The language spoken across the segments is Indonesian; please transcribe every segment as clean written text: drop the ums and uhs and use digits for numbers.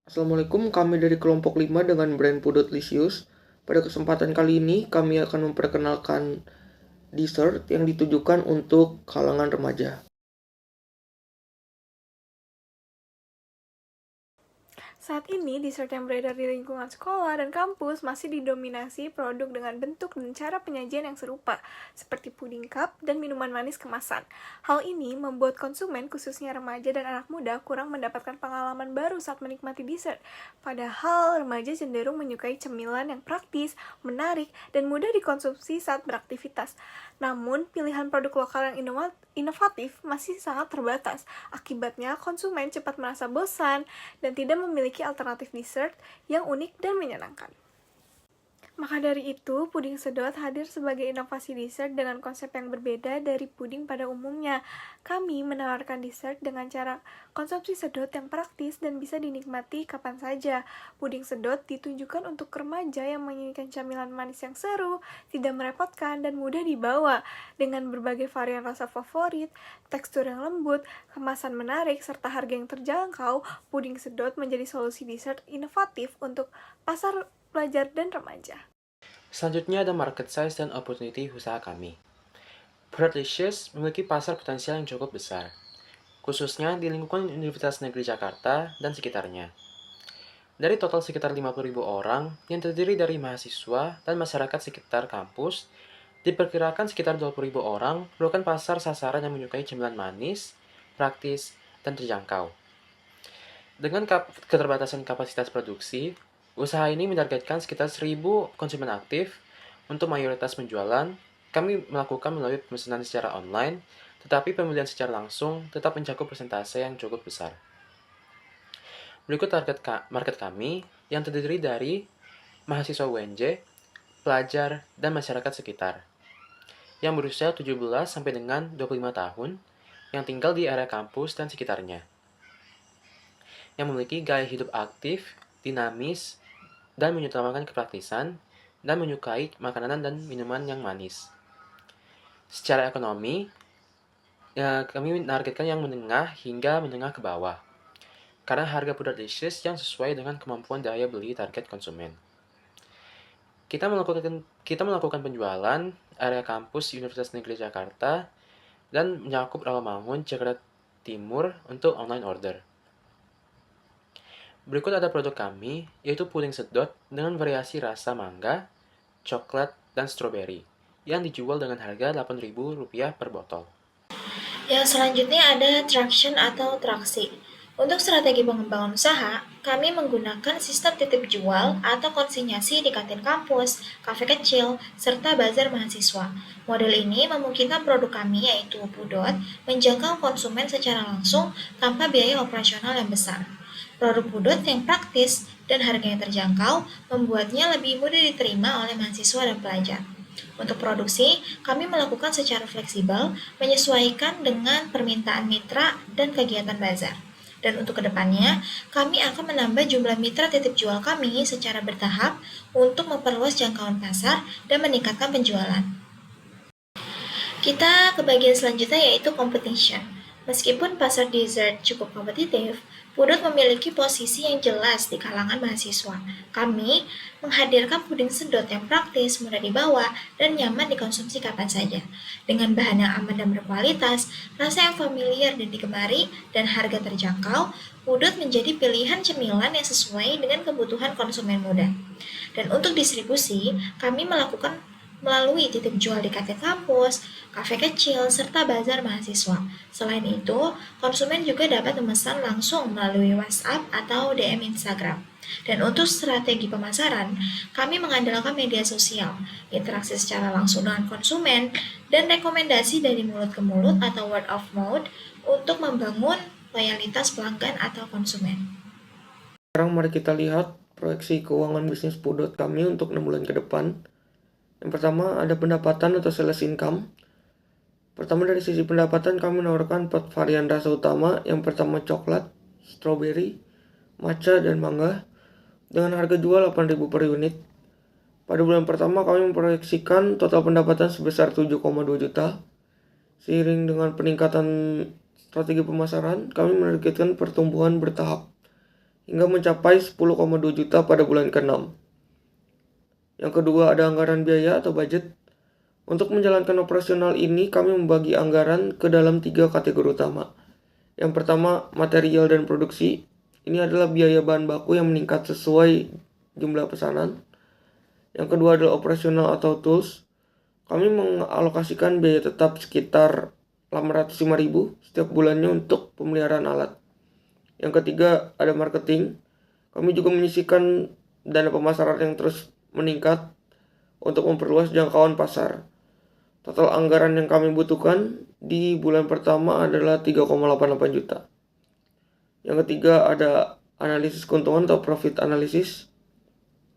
Assalamualaikum, kami dari kelompok 5 dengan brand Pudot Licious. Pada kesempatan kali ini, kami akan memperkenalkan dessert yang ditujukan untuk kalangan remaja. Saat ini, dessert yang beredar di lingkungan sekolah dan kampus masih didominasi produk dengan bentuk dan cara penyajian yang serupa, seperti puding cup dan minuman manis kemasan. Hal ini membuat konsumen, khususnya remaja dan anak muda, kurang mendapatkan pengalaman baru saat menikmati dessert. Padahal, remaja cenderung menyukai cemilan yang praktis, menarik, dan mudah dikonsumsi saat beraktivitas. Namun, pilihan produk lokal yang inovatif masih sangat terbatas. Akibatnya, konsumen cepat merasa bosan dan tidak memiliki alternatif dessert yang unik dan menyenangkan. Maka dari itu, puding sedot hadir sebagai inovasi dessert dengan konsep yang berbeda dari puding pada umumnya. Kami menawarkan dessert dengan cara konsumsi sedot yang praktis dan bisa dinikmati kapan saja. Puding sedot ditujukan untuk remaja yang menginginkan camilan manis yang seru, tidak merepotkan, dan mudah dibawa. Dengan berbagai varian rasa favorit, tekstur yang lembut, kemasan menarik, serta harga yang terjangkau, puding sedot menjadi solusi dessert inovatif untuk pasar pelajar dan remaja. Selanjutnya ada market size dan opportunity usaha kami. Pudot memiliki pasar potensial yang cukup besar, khususnya di lingkungan Universitas Negeri Jakarta dan sekitarnya. Dari total sekitar 50.000 orang yang terdiri dari mahasiswa dan masyarakat sekitar kampus, diperkirakan sekitar 20.000 orang merupakan pasar sasaran yang menyukai cemilan manis, praktis, dan terjangkau. Dengan keterbatasan kapasitas produksi, usaha ini menargetkan sekitar 1.000 konsumen aktif. Untuk mayoritas penjualan, kami melakukan melalui pemesanan secara online, tetapi pembelian secara langsung tetap mencakup persentase yang cukup besar. Berikut target market kami yang terdiri dari mahasiswa UNJ, pelajar, dan masyarakat sekitar yang berusia 17 sampai dengan 25 tahun yang tinggal di area kampus dan sekitarnya, yang memiliki gaya hidup aktif, dinamis, dan mengutamakan kepraktisan, dan menyukai makanan dan minuman yang manis. Secara ekonomi, kami menargetkan yang menengah hingga menengah ke bawah, karena harga Pudot Licious yang sesuai dengan kemampuan daya beli target konsumen. Kita melakukan penjualan area kampus Universitas Negeri Jakarta dan mencakup Rawamangun, Jakarta Timur untuk online order. Berikut ada produk kami, yaitu puding sedot dengan variasi rasa mangga, coklat, dan stroberi, yang dijual dengan harga Rp8.000 per botol. Yang selanjutnya ada traction atau traksi. Untuk strategi pengembangan usaha, kami menggunakan sistem titip jual atau konsinyasi di kantin kampus, kafe kecil, serta bazar mahasiswa. Model ini memungkinkan produk kami, yaitu Pudot, menjangkau konsumen secara langsung tanpa biaya operasional yang besar. Produk Pudot yang praktis dan harganya terjangkau membuatnya lebih mudah diterima oleh mahasiswa dan pelajar. Untuk produksi, kami melakukan secara fleksibel, menyesuaikan dengan permintaan mitra dan kegiatan bazar. Dan untuk kedepannya, kami akan menambah jumlah mitra titip jual kami secara bertahap untuk memperluas jangkauan pasar dan meningkatkan penjualan. Kita ke bagian selanjutnya yaitu competition. Meskipun pasar dessert cukup kompetitif, Pudot memiliki posisi yang jelas di kalangan mahasiswa. Kami menghadirkan puding sedot yang praktis, mudah dibawa, dan nyaman dikonsumsi kapan saja. Dengan bahan yang aman dan berkualitas, rasa yang familiar dan digemari, dan harga terjangkau, Pudot menjadi pilihan cemilan yang sesuai dengan kebutuhan konsumen muda. Dan untuk distribusi, kami melakukan melalui titip jual di kantin kampus, kafe kecil, serta bazar mahasiswa. Selain itu, konsumen juga dapat memesan langsung melalui WhatsApp atau DM Instagram. Dan untuk strategi pemasaran, kami mengandalkan media sosial, interaksi secara langsung dengan konsumen, dan rekomendasi dari mulut ke mulut atau word of mouth untuk membangun loyalitas pelanggan atau konsumen. Sekarang mari kita lihat proyeksi keuangan bisnis Pudot kami untuk 6 bulan ke depan. Yang pertama ada pendapatan atau sales income. Pertama dari sisi pendapatan kami menawarkan 4 varian rasa utama. Yang pertama coklat, strawberry, matcha, dan mangga dengan harga jual 8.000 per unit. Pada bulan pertama kami memproyeksikan total pendapatan sebesar 7,2 juta. Seiring dengan peningkatan strategi pemasaran, kami menargetkan pertumbuhan bertahap hingga mencapai 10,2 juta pada bulan ke-6. Yang kedua ada anggaran biaya atau budget. Untuk menjalankan operasional ini, kami membagi anggaran ke dalam 3 kategori utama. Yang pertama, material dan produksi. Ini adalah biaya bahan baku yang meningkat sesuai jumlah pesanan. Yang kedua adalah operasional atau tools. Kami mengalokasikan biaya tetap sekitar 805.000 setiap bulannya untuk pemeliharaan alat. Yang ketiga ada marketing. Kami juga menyisihkan dana pemasaran yang terus meningkat untuk memperluas jangkauan pasar. Total anggaran yang kami butuhkan di bulan pertama adalah 3,88 juta. Yang ketiga ada analisis keuntungan atau profit analysis.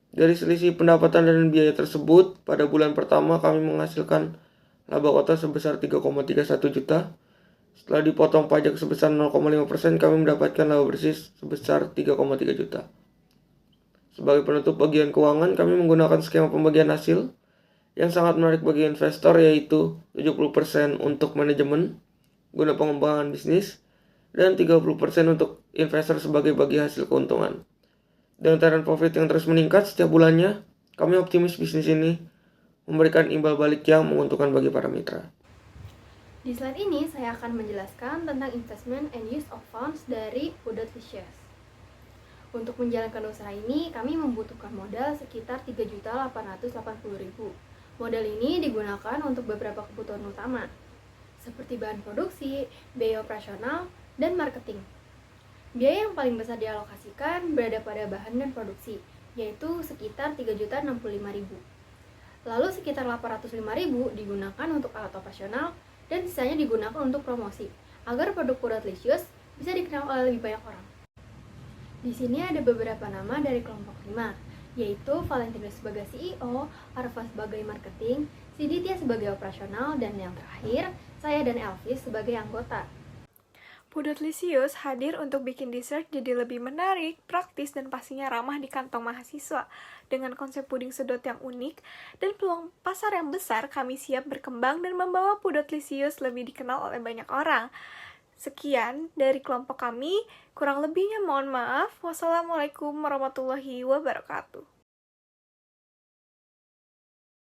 Dari selisih pendapatan dan biaya tersebut, pada bulan pertama kami menghasilkan laba kota sebesar 3,31 juta. Setelah dipotong pajak sebesar 0,5%, kami mendapatkan laba bersih sebesar 3,3 juta. Sebagai penutup bagian keuangan, kami menggunakan skema pembagian hasil yang sangat menarik bagi investor, yaitu 70% untuk manajemen guna pengembangan bisnis dan 30% untuk investor sebagai bagi hasil keuntungan. Dengan tren profit yang terus meningkat setiap bulannya, kami optimis bisnis ini memberikan imbal balik yang menguntungkan bagi para mitra. Di slide ini saya akan menjelaskan tentang investment and use of funds dari Pudot-Licious. Untuk menjalankan usaha ini, kami membutuhkan modal sekitar 3.880.000. Modal ini digunakan untuk beberapa kebutuhan utama, seperti bahan produksi, biaya operasional, dan marketing. Biaya yang paling besar dialokasikan berada pada bahan dan produksi, yaitu sekitar 3.065.000. Lalu sekitar 805.000 digunakan untuk alat operasional, dan sisanya digunakan untuk promosi, agar produk Pudot-Licious bisa dikenal oleh lebih banyak orang. Di sini ada beberapa nama dari kelompok 5, yaitu Valentinus sebagai CEO, Arfa sebagai marketing, Siditya sebagai operasional, dan yang terakhir, saya dan Elvis sebagai anggota. Pudot-Licious hadir untuk bikin dessert jadi lebih menarik, praktis, dan pastinya ramah di kantong mahasiswa. Dengan konsep puding sedot yang unik dan peluang pasar yang besar, kami siap berkembang dan membawa Pudot-Licious lebih dikenal oleh banyak orang. Sekian dari kelompok kami, kurang lebihnya mohon maaf. Wassalamualaikum warahmatullahi wabarakatuh.